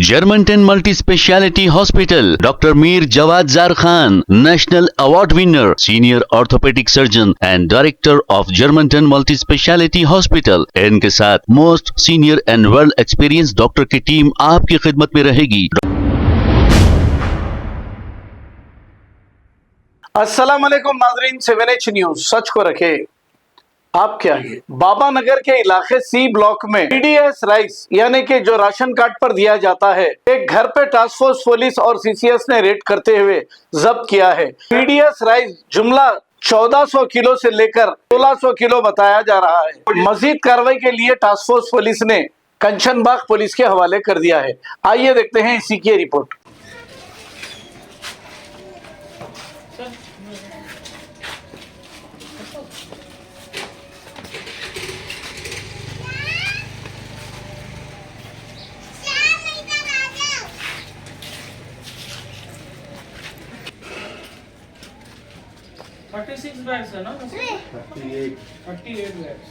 Germanton multi speciality hospital, doctor Mir Jawad jar Khan, national award winner, senior orthopaedic surgeon and director of Germanton multi speciality hospital. इनके साथ most senior and well experience doctor की team आपकी खिदमत में रहेगी। अस्सलाम वालेकुम नाज़रीन, 7H न्यूज सच को रखे आप क्या है। बाबा नगर के इलाके सी ब्लॉक में पीडीएस राइस यानी कि जो राशन कार्ड पर दिया जाता है, एक घर पे टास्क फोर्स पुलिस और सीसीएस ने रेड करते हुए जब्त किया है। पीडीएस राइस जुमला 1400 किलो से लेकर 1600 किलो बताया जा रहा है। मजीद कार्रवाई के लिए टास्क फोर्स पुलिस ने कंचनबाग पुलिस के हवाले कर दिया है। आइए देखते हैं इसी की रिपोर्ट। $36 bags है ना? 38 bags।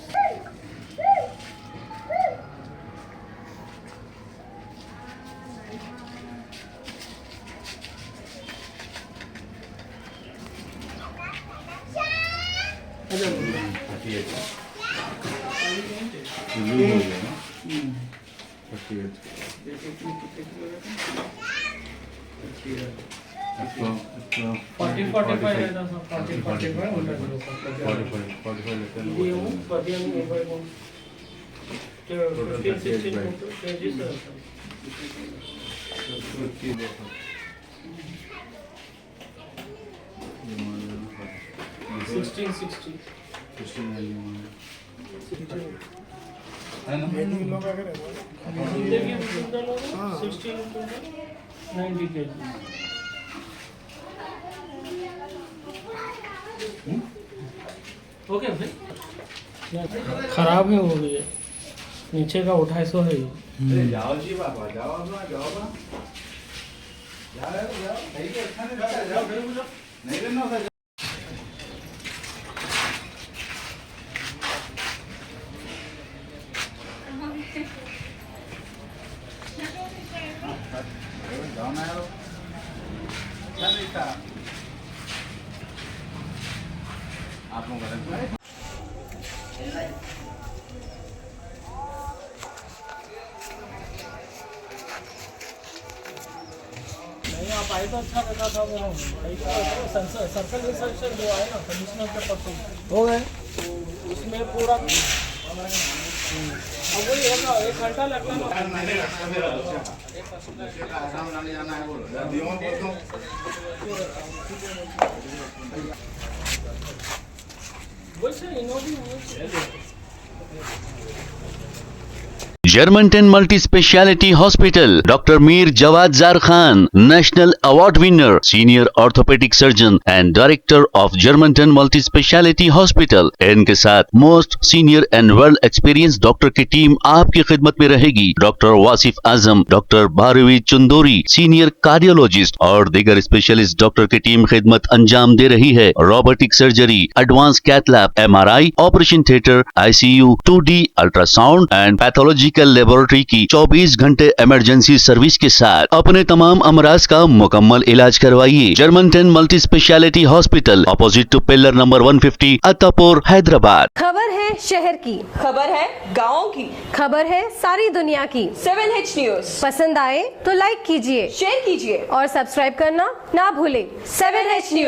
ओके भाई, खराब है वो भी है। नीचे का 2800 है ये। जाओ जी बाबा, जाओ ना, जाओ ना, जाओ सही है। अच्छा नहीं रहता, जाओ नहीं रहना होता। जाओ ना यार, क्या देखता आप लोग गलत आप आए तो अच्छा रहता था। वो सर्कल इंस्पेक्टर जो आए ना, कमिश्नर के पद हो गए, तो उसमें पूरा अब वही है ना, 1 घंटा लगता है। वैसे इन्होंने Germanton multi speciality hospital, doctor Mir Jawad jar Khan, national award winner, senior orthopaedic surgeon and director of Germanton multi speciality hospital. इनके साथ most senior and well experience doctor की टीम आपकी खिदमत में रहेगी। Doctor Wasif Azam, doctor Bharvi Chandori, senior cardiologist और दीगर स्पेशलिस्ट डॉक्टर की टीम खिदमत अंजाम दे रही है। Robotic surgery, advance cath lab, MRI, operation theatre, ICU, 2D ultrasound and pathological laboratory की 24 घंटे इमरजेंसी सर्विस के साथ अपने तमाम अमराज का मुकम्मल इलाज करवाइए। Germanton multi speciality hospital, opposite to pillar number 150, Attapur, Hyderabad. खबर है शहर की, खबर है गाँव की, खबर है सारी दुनिया की। 7H न्यूज पसंद आए तो लाइक कीजिए, शेयर कीजिए और सब्सक्राइब करना ना भूले। 7H news.